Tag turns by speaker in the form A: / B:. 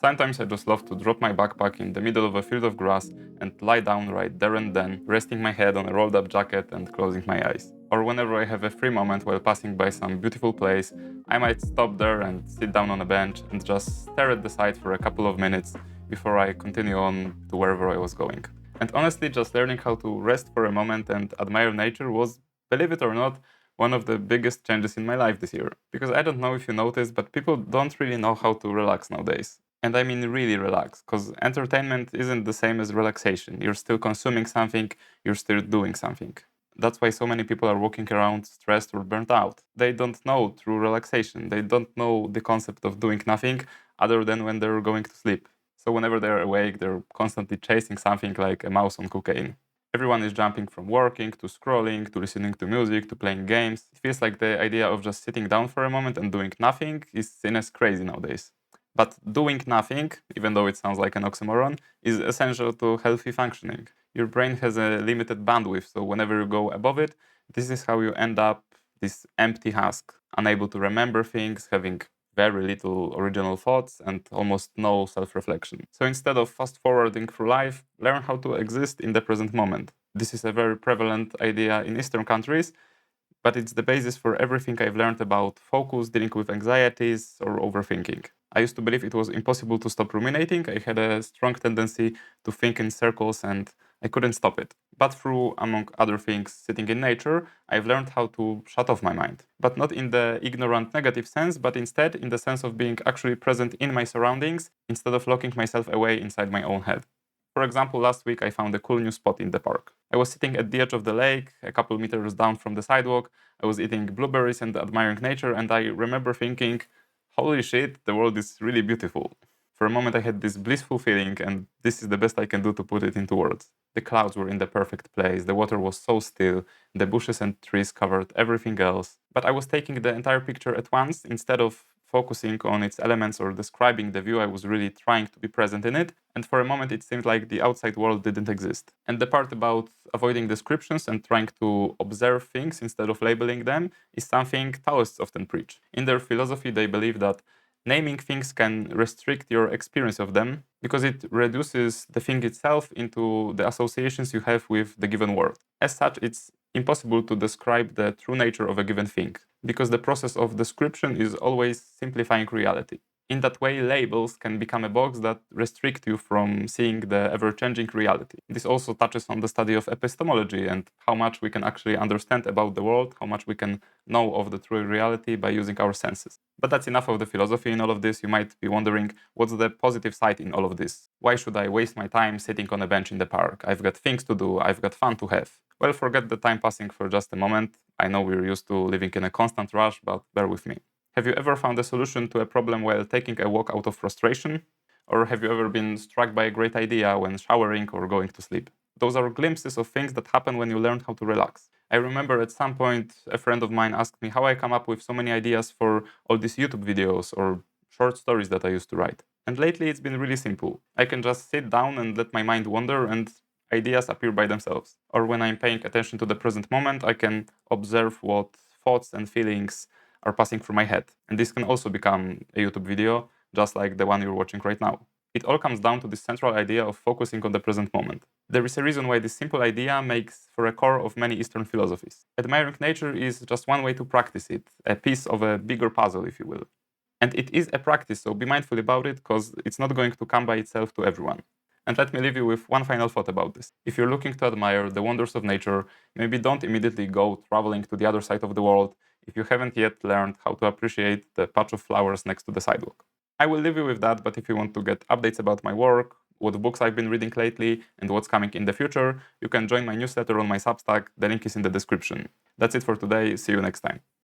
A: Sometimes I just love to drop my backpack in the middle of a field of grass and lie down right there and then, resting my head on a rolled up jacket and closing my eyes. Or whenever I have a free moment while passing by some beautiful place, I might stop there and sit down on a bench and just stare at the side for a couple of minutes before I continue on to wherever I was going. And honestly, just learning how to rest for a moment and admire nature was, believe it or not, one of the biggest changes in my life this year. Because I don't know if you noticed, but people don't really know how to relax nowadays. And I mean really relax, because entertainment isn't the same as relaxation. You're still consuming something, you're still doing something. That's why so many people are walking around stressed or burnt out. They don't know true relaxation. They don't know the concept of doing nothing other than when they're going to sleep. So whenever they're awake, they're constantly chasing something like a mouse on cocaine. Everyone is jumping from working to scrolling to listening to music to playing games. It feels like the idea of just sitting down for a moment and doing nothing is seen as crazy nowadays. But doing nothing, even though it sounds like an oxymoron, is essential to healthy functioning. Your brain has a limited bandwidth, so whenever you go above it, this is how you end up this empty husk, unable to remember things, having very little original thoughts and almost no self-reflection. So instead of fast-forwarding through life, learn how to exist in the present moment. This is a very prevalent idea in Eastern countries, but it's the basis for everything I've learned about focus, dealing with anxieties, or overthinking. I used to believe it was impossible to stop ruminating. I had a strong tendency to think in circles and I couldn't stop it. But through, among other things, sitting in nature, I've learned how to shut off my mind. But not in the ignorant negative sense, but instead in the sense of being actually present in my surroundings instead of locking myself away inside my own head. For example, last week I found a cool new spot in the park. I was sitting at the edge of the lake, a couple meters down from the sidewalk. I was eating blueberries and admiring nature, and I remember thinking, holy shit, the world is really beautiful. For a moment I had this blissful feeling, and this is the best I can do to put it into words. The clouds were in the perfect place, the water was so still, the bushes and trees covered everything else. But I was taking the entire picture at once instead of focusing on its elements or describing the view. I was really trying to be present in it, and for a moment it seemed like the outside world didn't exist. And the part about avoiding descriptions and trying to observe things instead of labeling them is something Taoists often preach. In their philosophy, they believe that naming things can restrict your experience of them because it reduces the thing itself into the associations you have with the given word. As such, it's impossible to describe the true nature of a given thing, because the process of description is always simplifying reality. In that way, labels can become a box that restrict you from seeing the ever-changing reality. This also touches on the study of epistemology and how much we can actually understand about the world, how much we can know of the true reality by using our senses. But that's enough of the philosophy in all of this. You might be wondering, what's the positive side in all of this? Why should I waste my time sitting on a bench in the park? I've got things to do, I've got fun to have. Well, forget the time passing for just a moment. I know we're used to living in a constant rush, but bear with me. Have you ever found a solution to a problem while taking a walk out of frustration? Or have you ever been struck by a great idea when showering or going to sleep? Those are glimpses of things that happen when you learn how to relax. I remember at some point a friend of mine asked me how I come up with so many ideas for all these YouTube videos or short stories that I used to write. And lately it's been really simple. I can just sit down and let my mind wander and ideas appear by themselves. Or when I'm paying attention to the present moment, I can observe what thoughts and feelings are passing through my head. And this can also become a YouTube video, just like the one you're watching right now. It all comes down to this central idea of focusing on the present moment. There is a reason why this simple idea makes for a core of many Eastern philosophies. Admiring nature is just one way to practice it, a piece of a bigger puzzle, if you will. And it is a practice, so be mindful about it, because it's not going to come by itself to everyone. And let me leave you with one final thought about this. If you're looking to admire the wonders of nature, maybe don't immediately go traveling to the other side of the world if you haven't yet learned how to appreciate the patch of flowers next to the sidewalk. I will leave you with that, but if you want to get updates about my work, what books I've been reading lately, and what's coming in the future, you can join my newsletter on my Substack. The link is in the description. That's it for today. See you next time.